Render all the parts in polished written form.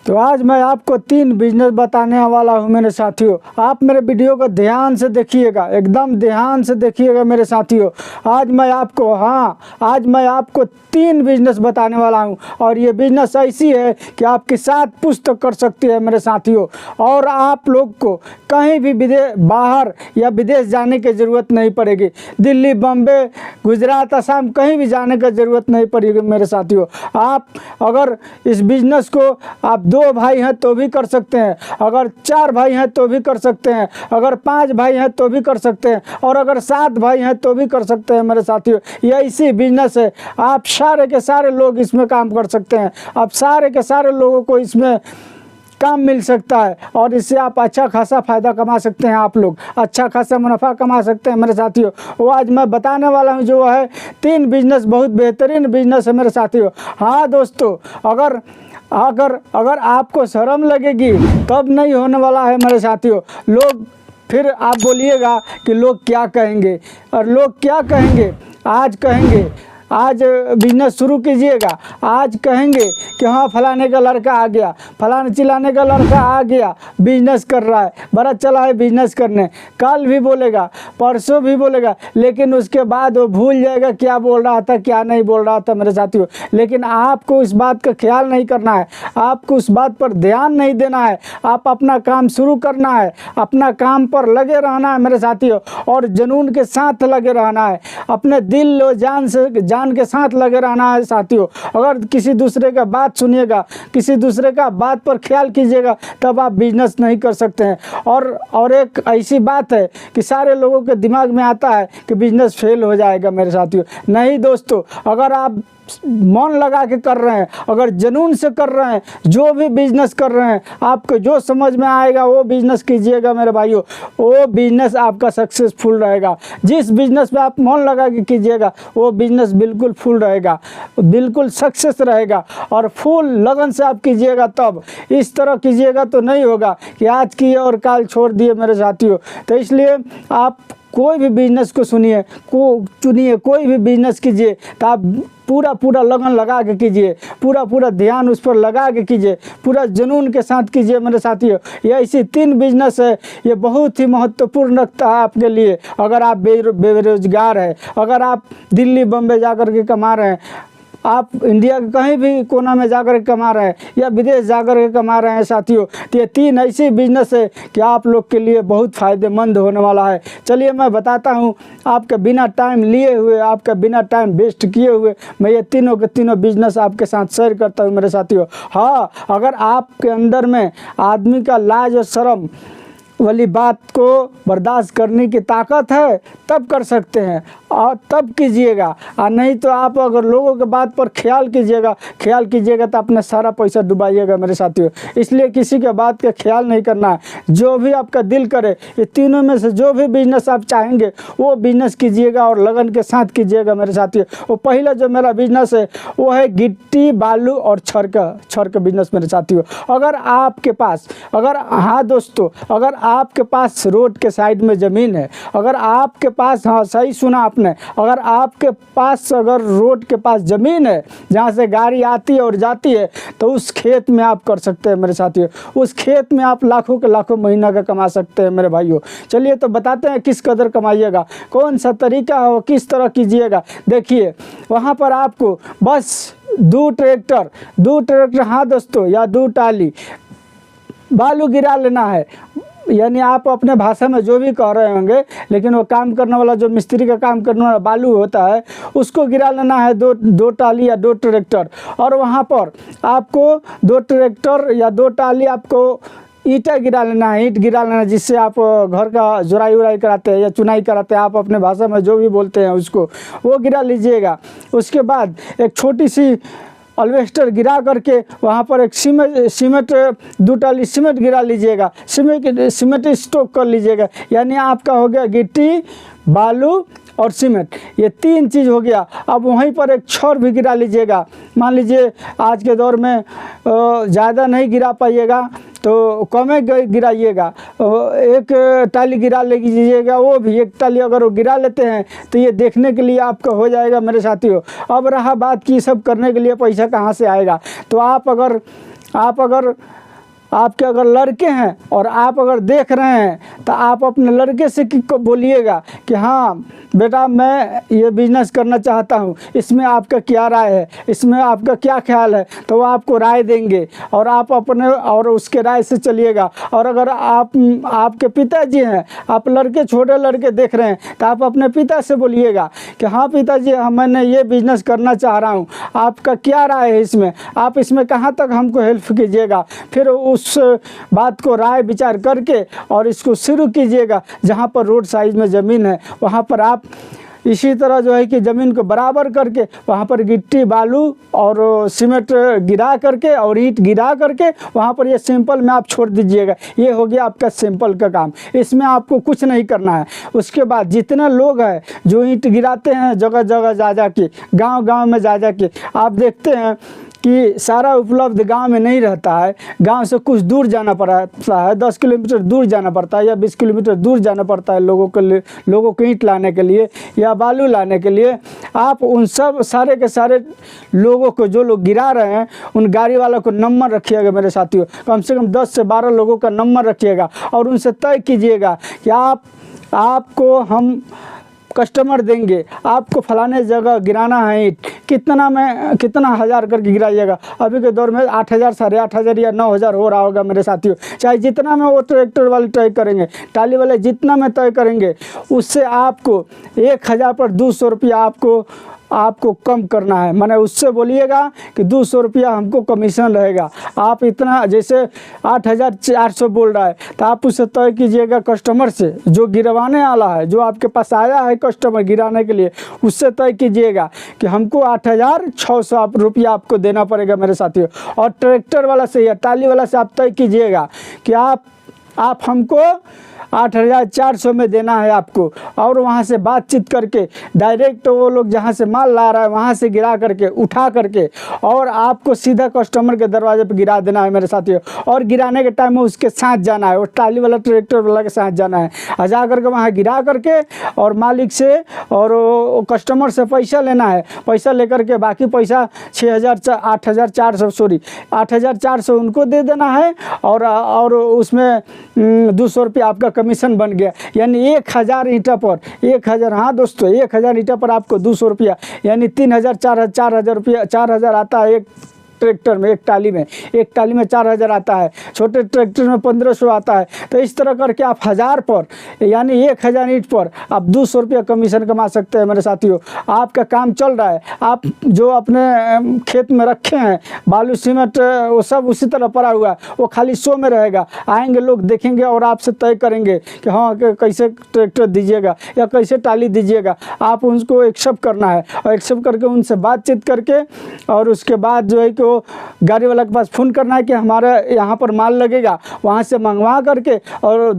तो आज मैं आपको 3 बिजनेस बताने वाला हूं मेरे साथियों। आप मेरे वीडियो को ध्यान से देखिएगा, एकदम ध्यान से देखिएगा मेरे साथियों। आज मैं आपको 3 बिजनेस बताने वाला हूं और ये बिजनेस ऐसी है कि आपकी 7 पुस्तक कर सकती है मेरे साथियों। और आप लोग को कहीं भी बाहर या विदेश जाने की ज़रूरत नहीं पड़ेगी। दिल्ली, बम्बे, गुजरात, असम कहीं भी जाने की ज़रूरत नहीं पड़ेगी मेरे साथियों। आप अगर इस बिजनेस को आप 2 भाई हैं तो भी कर सकते हैं, अगर 4 भाई हैं तो भी कर सकते हैं, अगर 5 भाई हैं तो भी कर सकते हैं, और अगर 7 भाई हैं तो भी कर सकते हैं मेरे साथियों। ये ऐसी बिजनेस है, आप सारे के सारे लोग इसमें काम कर सकते हैं। आप सारे के सारे लोगों को इसमें काम मिल सकता है और इससे आप अच्छा खासा फ़ायदा कमा सकते हैं। आप लोग अच्छा खासा मुनाफा कमा सकते हैं मेरे साथियों। वो आज मैं बताने वाला हूँ जो है 3 बिजनेस, बहुत बेहतरीन बिजनेस है मेरे साथियों। हाँ दोस्तों, अगर आपको शर्म लगेगी तब नहीं होने वाला है मेरे साथियों। लोग फिर आप बोलिएगा कि लोग क्या कहेंगे, और लोग क्या कहेंगे आज बिजनेस शुरू कीजिएगा। आज कहेंगे कि हाँ फलाने का लड़का आ गया, फलाने चिल्लाने का लड़का आ गया, बिजनेस कर रहा है, बड़ा चला है बिजनेस करने। कल भी बोलेगा, परसों भी बोलेगा, लेकिन उसके बाद वो भूल जाएगा क्या बोल रहा था, क्या नहीं बोल रहा था मेरे साथियों। लेकिन आपको इस बात का ख्याल नहीं करना है, आपको उस बात पर ध्यान नहीं देना है। आप अपना काम शुरू करना है, अपना काम पर लगे रहना है मेरे साथियों, और जुनून के साथ लगे रहना है। अपने दिल और जान के साथ लगे रहना है साथियों। अगर किसी दूसरे का बात सुनिएगा, किसी दूसरे का बात पर ख्याल कीजिएगा, तब आप बिजनेस नहीं कर सकते हैं। और एक ऐसी बात है कि सारे लोगों के दिमाग में आता है कि बिजनेस फेल हो जाएगा मेरे साथियों। नहीं दोस्तों, अगर आप मन लगा के कर रहे हैं, अगर जुनून से कर रहे हैं, जो भी बिजनेस कर रहे हैं, आपको जो समझ में आएगा वो बिजनेस कीजिएगा मेरे भाइयों। वो बिजनेस आपका सक्सेसफुल रहेगा। जिस बिजनेस में आप मन लगा के कीजिएगा वो बिजनेस बिल्कुल फुल रहेगा, बिल्कुल सक्सेस रहेगा, और फुल लगन से आप कीजिएगा। तब इस तरह कीजिएगा तो नहीं होगा कि आज किए और कल छोड़ दिए मेरे साथियों। तो इसलिए आप कोई भी बिजनेस को चुनिए, कोई भी बिजनेस कीजिए तो आप पूरा लगन लगा के कीजिए, पूरा ध्यान उस पर लगा के कीजिए, पूरा जुनून के साथ कीजिए मेरे साथियों। ये ऐसी 3 बिजनेस है, ये बहुत ही महत्वपूर्ण रखता है आपके लिए। अगर आप बेरोजगार हैं, अगर आप दिल्ली बम्बे जाकर के कमा रहे हैं, आप इंडिया के कहीं भी कोना में जाकर के कमा रहे हैं, या विदेश जाकर के कमा रहे हैं साथियों, तो ये 3 ऐसी बिजनेस है कि आप लोग के लिए बहुत फ़ायदेमंद होने वाला है। चलिए मैं बताता हूँ, आपके बिना टाइम लिए हुए, आपका बिना टाइम वेस्ट किए हुए मैं ये तीनों के तीनों बिजनेस आपके साथ शेयर करता हूँ मेरे साथियों। हाँ, अगर आपके अंदर में आदमी का लाज और शर्म वाली बात को बर्दाश्त करने की ताकत है तब कर सकते हैं, और तब कीजिएगा। और नहीं तो आप अगर लोगों के बात पर ख्याल कीजिएगा तो अपना सारा पैसा डुबाइएगा मेरे साथियों। इसलिए किसी के बात का ख्याल नहीं करना है। जो भी आपका दिल करे, ये तीनों में से जो भी बिजनेस आप चाहेंगे वो बिजनेस कीजिएगा और लगन के साथ कीजिएगा मेरे साथियों। वो पहला जो मेरा बिजनेस है वो है गिट्टी, बालू और छड़ का बिजनेस मेरे साथियों। अगर आपके पास आपके पास रोड के साइड में ज़मीन है, अगर आपके पास, हाँ सही सुना आपने, अगर आपके पास अगर रोड के पास ज़मीन है जहाँ से गाड़ी आती है और जाती है, तो उस खेत में आप कर सकते हैं मेरे साथियों। उस खेत में आप लाखों के लाखों महीना का कमा सकते हैं मेरे भाइयों। चलिए तो बताते हैं किस कदर कमाइएगा, कौन सा तरीका हो, किस तरह कीजिएगा। देखिए, वहाँ पर आपको बस 2 ट्रैक्टर, हाँ दोस्तों, या 2 टाली बालू गिरा लेना है। यानी आप अपने भाषा में जो भी कह रहे होंगे, लेकिन वो काम करने वाला, जो मिस्त्री का काम करने वाला बालू होता है, उसको गिरा लेना है 2 टाली या 2 ट्रैक्टर। और वहाँ पर आपको 2 ट्रैक्टर या 2 टाली आपको ईंटा गिरा लेना है, ईंट गिरा लेना है, जिससे आप घर का जुराई कराते हैं या चुनाई कराते हैं, आप अपने भाषा में जो भी बोलते हैं उसको, वो गिरा लीजिएगा। उसके बाद एक छोटी सी अल्वेस्टर गिरा करके वहाँ पर एक सीमेंट 2 टाली सीमेंट गिरा लीजिएगा, सीमेंट स्टॉक कर लीजिएगा। यानी आपका हो गया गिट्टी, बालू और सीमेंट, ये 3 चीज़ हो गया। अब वहीं पर एक छड़ भी गिरा लीजिएगा। मान लीजिए आज के दौर में ज़्यादा नहीं गिरा पाइएगा तो कम गिराइएगा, 1 टाली गिरा लीजिएगा। वो भी 1 टाली अगर वो गिरा लेते हैं तो ये देखने के लिए आपका हो जाएगा मेरे साथियों। अब रहा बात कि सब करने के लिए पैसा कहाँ से आएगा, तो आप अगर आपके अगर लड़के हैं और आप अगर देख रहे हैं तो आप अपने लड़के से बोलिएगा कि हाँ बेटा मैं ये बिज़नेस करना चाहता हूँ, इसमें आपका क्या राय है, इसमें आपका क्या ख्याल है, तो वो आपको राय देंगे और आप अपने और उसके राय से चलिएगा। और अगर आपके पिताजी हैं, आप लड़के छोटे लड़के देख रहे हैं तो आप अपने पिता से बोलिएगा कि हाँ पिताजी मैंने ये बिज़नेस करना चाह रहा हूँ, आपका क्या राय है इसमें, आप इसमें कहाँ तक हमको हेल्प कीजिएगा। फिर उस बात को राय विचार करके और इसको शुरू कीजिएगा। जहाँ पर रोड साइड में ज़मीन है वहाँ पर आप इसी तरह जो है कि ज़मीन को बराबर करके वहाँ पर गिट्टी बालू और सीमेंट गिरा करके और ईंट गिरा करके वहाँ पर ये सिंपल में आप छोड़ दीजिएगा। ये हो गया आपका सिंपल का काम, इसमें आपको कुछ नहीं करना है। उसके बाद जितने लोग हैं जो ईंट गिराते हैं जगह जगह जा के, गाँव में जा के, आप देखते हैं कि सारा उपलब्ध गांव में नहीं रहता है। गांव से कुछ दूर जाना पड़ता है, 10 किलोमीटर दूर जाना पड़ता है या 20 किलोमीटर दूर जाना पड़ता है लोगों को ईंट लाने के लिए या बालू लाने के लिए। आप उन सब सारे के सारे लोगों को, जो लोग गिरा रहे हैं, उन गाड़ी वालों को नंबर रखिएगा मेरे साथियों, कम से कम 10 से 12 लोगों का नंबर रखिएगा और उनसे तय कीजिएगा कि आपको हम कस्टमर देंगे, आपको फलाने जगह गिराना है ईंट, कितना हज़ार करके गिराइएगा। अभी के दौर में 8,000 8,500 या 9,000 हो रहा होगा मेरे साथियों। चाहे जितना में वो ट्रैक्टर वाले तय करेंगे, टाली वाले जितना में तय करेंगे, उससे आपको 1,000 पर 200 रुपया आपको कम करना है। मैंने उससे बोलिएगा कि 200 रुपया हमको कमीशन रहेगा। आप इतना जैसे 8,400 बोल रहा है तो आप उससे तय कीजिएगा कस्टमर से, जो गिरवाने वाला है, जो आपके पास आया है कस्टमर गिराने के लिए, उससे तय कीजिएगा कि हमको 8,600 रुपया आपको देना पड़ेगा मेरे साथियों। और ट्रैक्टर वाला से या टाली वाला से आप तय कीजिएगा कि आप हमको 8,400 में देना है आपको। और वहाँ से बातचीत करके डायरेक्ट वो लोग जहाँ से माल ला रहा है वहाँ से गिरा करके, उठा करके, और आपको सीधा कस्टमर के दरवाजे पर गिरा देना है मेरे साथियों। और गिराने के टाइम में उसके साथ जाना है, वो टाली वाला ट्रैक्टर वाला के साथ जाना है, जा करके वहाँ गिरा करके और मालिक से और कस्टमर से पैसा लेना है। पैसा लेकर के बाकी पैसा 8,400 उनको दे देना है और उसमें 200 रुपया आपका कमीशन बन गया। यानी 1,000 ईंटा पर 1,000, हाँ दोस्तों, 1,000 ईंटा पर आपको 200 रुपया, यानी 3,000 4,000 रुपया, 4,000 आता है एक ट्रैक्टर में, एक टाली में 4,000 आता है, छोटे ट्रैक्टर में 1,500 आता है। तो इस तरह करके आप 1,000 पर यानी 1,000 ईंट पर आप 200 रुपया कमीशन कमा सकते हैं मेरे साथियों। आपका काम चल रहा है, आप जो अपने खेत में रखे हैं बालू सीमेंट वो सब उसी तरह पड़ा हुआ है, वो खाली शो में रहेगा। आएंगे लोग देखेंगे और आपसे तय करेंगे कि हाँ कैसे ट्रैक्टर दीजिएगा या कैसे टाली दीजिएगा। आप उनको एक्सेप्ट करना है और एक्सेप्ट करके उनसे बातचीत करके और उसके बाद जो है कि गाड़ी वाला के पास फ़ोन करना है कि हमारे यहाँ पर माल लगेगा, वहाँ से मंगवा करके और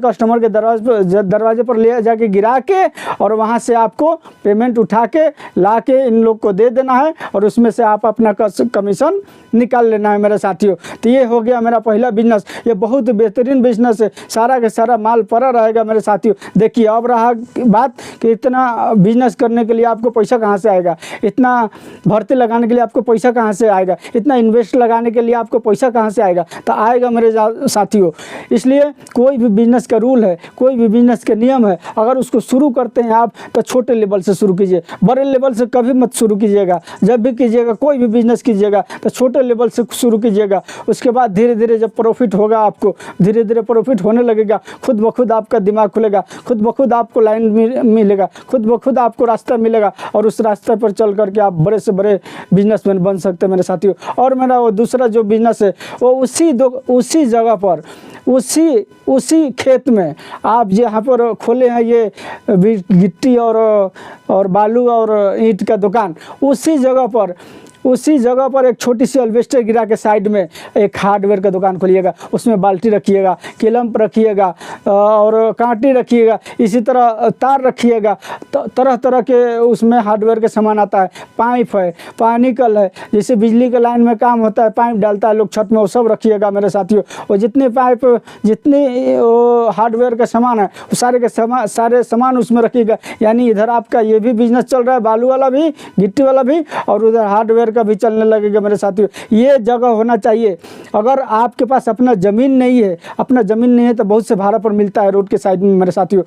कस्टमर के दरवाजे पर ले जाके गिरा के और वहाँ से आपको पेमेंट उठा के ला के इन लोग को दे देना है और उसमें से आप अपना कमीशन निकाल लेना है मेरे साथियों। तो ये हो गया मेरा पहला बिजनेस। ये बहुत बेहतरीन बिजनेस है, सारा के सारा माल पड़ा रहेगा मेरे साथियों। देखिए अब रहा बात कि इतना बिजनेस करने के लिए आपको पैसा कहाँ से आएगा, इतना भर्ती लगाने के लिए आपको पैसा कहाँ से आएगा, इतना इन्वेस्ट लगाने के लिए आपको पैसा कहाँ से आएगा। तो आएगा मेरे साथियों। इसलिए कोई भी बिजनेस का रूल है, कोई भी बिजनेस के नियम है, अगर उसको शुरू करते हैं आप तो छोटे लेवल से शुरू कीजिए, बड़े लेवल से कभी मत शुरू कीजिएगा। जब भी कीजिएगा, कोई भी बिजनेस कीजिएगा तो छोटे लेवल से शुरू कीजिएगा। उसके बाद धीरे धीरे जब प्रॉफिट होगा, आपको धीरे धीरे प्रॉफिट होने लगेगा, खुद ब खुद आपका दिमाग खुलेगा, खुद ब खुद आपको लाइन मिलेगा, खुद ब खुद आपको रास्ता मिलेगा और उस रास्ते पर चल करके आप बड़े से बड़े बिजनेसमैन बन सकते हैं मेरे साथियों। और मेरा वो दूसरा जो बिजनेस है वो उसी जगह पर उसी खेत में आप जहाँ पर खोले हैं ये गिट्टी और बालू और ईंट का दुकान, उसी जगह पर एक छोटी सी अल्वेस्टर गिरा के साइड में एक हार्डवेयर का दुकान खोलिएगा। उसमें बाल्टी रखिएगा, क्लैंप रखिएगा और कांटी रखिएगा, इसी तरह तार रखिएगा। तरह तरह के उसमें हार्डवेयर के सामान आता है, पाइप है, पानी कल है, जैसे बिजली के लाइन में काम होता है, पाइप डालता है लोग छत में, वो सब रखिएगा मेरे साथियों। और जितने पाइप जितनी हार्डवेयर का सामान है वो सारे सामान उसमें रखिएगा। यानी इधर आपका ये भी बिजनेस चल रहा है, बालू वाला भी, गिट्टी वाला भी, और उधर हार्डवेयर हार्डवेयर का भी चलने लगेगा मेरे साथियों। ये जगह होना चाहिए। अगर आपके पास अपना ज़मीन नहीं है, तो बहुत से भाड़ा पर मिलता है रोड के साइड में मेरे साथियों।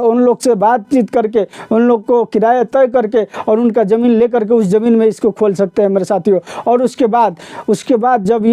उन लोग से बातचीत करके, उन लोग को किराया तय करके और उनका ज़मीन ले करके उस ज़मीन में इसको खोल सकते हैं मेरे साथियों। और उसके बाद जब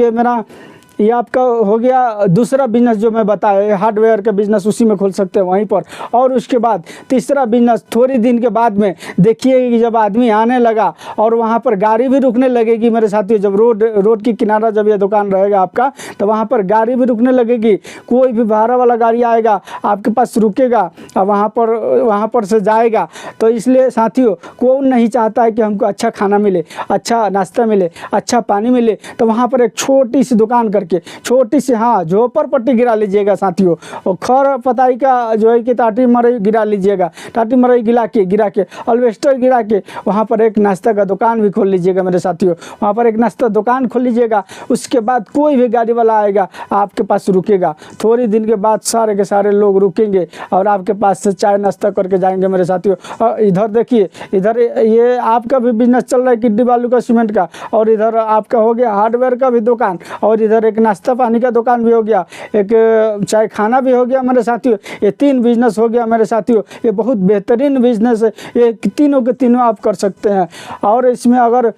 ये आपका हो गया दूसरा बिजनेस जो मैं बताया, हार्डवेयर का बिजनेस, उसी में खोल सकते हैं वहीं पर। और उसके बाद तीसरा बिजनेस थोड़ी दिन के बाद में देखिए कि जब आदमी आने लगा और वहाँ पर गाड़ी भी रुकने लगेगी मेरे साथियों। जब रोड की किनारा जब ये दुकान रहेगा आपका, तो वहाँ पर गाड़ी भी रुकने लगेगी। कोई भी भाड़ा वाला गाड़ी आएगा आपके पास रुकेगा और वहाँ पर से जाएगा। तो इसलिए साथियों, कौन नहीं चाहता है कि हमको अच्छा खाना मिले, अच्छा नाश्ता मिले, अच्छा पानी मिले। तो वहाँ पर एक छोटी सी दुकान करके, छोटी सी, हाँ, झोपड़पट्टी गिरा लीजिएगा साथियों। और खर पताई का जो है कि टाटी मरई गिरा लीजिएगा, टाटी मरई गिरा के अल्वेस्टर गिरा के वहाँ पर एक नाश्ता का दुकान भी खोल लीजिएगा मेरे साथियों। वहाँ पर एक नाश्ता दुकान खोल लीजिएगा। उसके बाद कोई भी गाड़ी वाला आएगा आपके पास रुकेगा। थोड़ी दिन के बाद सारे के सारे लोग रुकेंगे और आपके पास से चाय नाश्ता करके जाएंगे मेरे साथियों। और इधर देखिए, इधर ये आपका भी बिजनेस चल रहा है गिट्टी बालू का, सीमेंट का, और इधर आपका हो गया हार्डवेयर का भी दुकान, और इधर एक नाश्ता पानी का दुकान भी हो गया, एक चाय खाना भी हो गया मेरे साथियों। ये 3 बिजनेस हो गया मेरे साथियों। ये बहुत बेहतरीन बिजनेस है। ये तीनों के तीनों आप कर सकते हैं। और इसमें अगर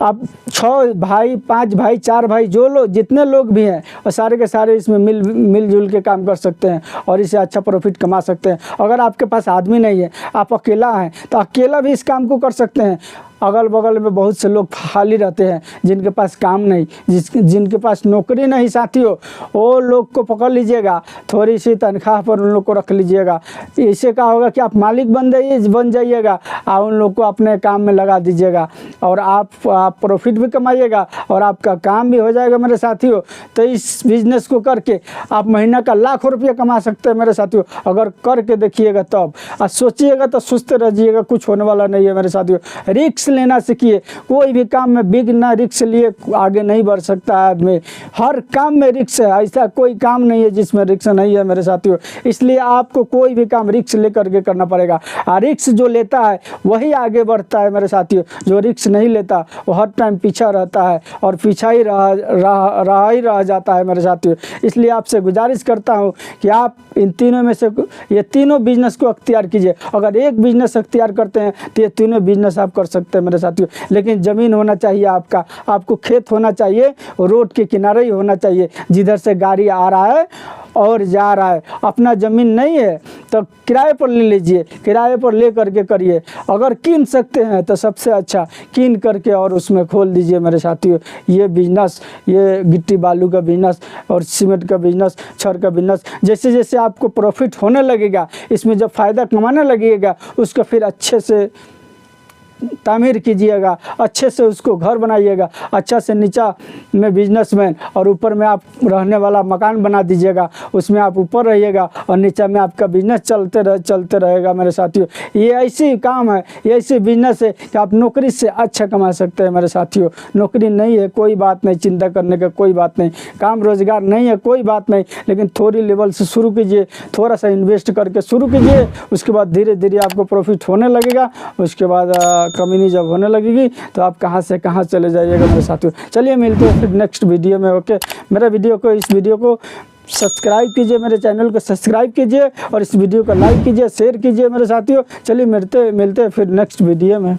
आप 6 भाई, 5 भाई, 4 भाई, जितने लोग भी हैं, और सारे के सारे इसमें मिलजुल के काम कर सकते हैं और इससे अच्छा प्रॉफिट कमा सकते हैं। अगर आपके पास आदमी नहीं है, आप अकेला हैं, तो अकेला भी इस काम को कर सकते हैं। अगल बगल में बहुत से लोग खाली रहते हैं, जिनके पास काम नहीं, जिनके पास नौकरी नहीं साथियों, वो लोग को पकड़ लीजिएगा, थोड़ी सी तनख्वाह पर उन लोग को रख लीजिएगा। इससे क्या होगा कि आप मालिक बन जाइएगा और उन लोग को अपने काम में लगा दीजिएगा और आप प्रॉफिट भी कमाइएगा और आपका काम भी हो जाएगा मेरे साथियों। तो इस बिज़नेस को करके आप महीना का लाखों रुपया कमा सकते हैं मेरे साथियों। अगर करके देखिएगा तब, और सोचिएगा तो सोचते रहिएगा, कुछ होने वाला नहीं है मेरे साथियों। रिस्क लेना सीखिए। कोई भी काम में बिना रिस्क लिए आगे नहीं बढ़ सकता है आदमी। हर काम में रिस्क है, ऐसा कोई काम नहीं है जिसमें रिस्क नहीं है मेरे साथियों। इसलिए आपको कोई भी काम रिस्क लेकर के करना पड़ेगा। और रिस्क जो लेता है वही आगे बढ़ता है मेरे साथियों। जो रिस्क नहीं लेता वो हर टाइम पीछा रहता है और पीछा ही रह जाता है मेरे साथियों। इसलिए आपसे गुजारिश करता हूँ कि आप इन तीनों में से ये तीनों बिजनेस को अख्तियार कीजिए। अगर एक बिजनेस अख्तियार करते हैं तो ये तीनों बिजनेस आप कर सकते हैं मेरे साथियों। लेकिन ज़मीन होना चाहिए आपको खेत होना चाहिए, रोड के किनारे ही होना चाहिए, जिधर से गाड़ी आ रहा है और जा रहा है। अपना ज़मीन नहीं है तो किराए पर ले लीजिए, किराए पर ले करके करिए। अगर कीन सकते हैं तो सबसे अच्छा, कीन करके और उसमें खोल दीजिए मेरे साथियों। ये बिजनेस, ये गिट्टी बालू का बिजनेस और सीमेंट का बिजनेस, छड़ का बिजनेस, जैसे जैसे आपको प्रॉफिट होने लगेगा, इसमें जब फ़ायदा कमाने लगेगा, उसको फिर अच्छे से तामीर कीजिएगा, अच्छे से उसको घर बनाइएगा, अच्छा से नीचा में बिजनेसमैन और ऊपर में आप रहने वाला मकान बना दीजिएगा। उसमें आप ऊपर रहिएगा और नीचा में आपका बिजनेस चलते रहेगा मेरे साथियों। ये ऐसी काम है, ये ऐसी बिजनेस है कि आप नौकरी से अच्छा कमा सकते हैं मेरे साथियों। नौकरी नहीं है कोई बात नहीं, चिंता करने का कोई बात नहीं, काम रोजगार नहीं है कोई बात नहीं, लेकिन थोड़ी लेवल से शुरू कीजिए, थोड़ा सा इन्वेस्ट करके शुरू कीजिए। उसके बाद धीरे धीरे आपको प्रॉफिट होने लगेगा। उसके बाद कमी जब होने लगेगी तो आप कहां से कहां चले जाइएगा मेरे साथियों। चलिए मिलते हैं फिर नेक्स्ट वीडियो में। ओके, इस वीडियो को सब्सक्राइब कीजिए, मेरे चैनल को सब्सक्राइब कीजिए और इस वीडियो को लाइक कीजिए, शेयर कीजिए मेरे साथियों। चलिए मिलते हैं फिर नेक्स्ट वीडियो में।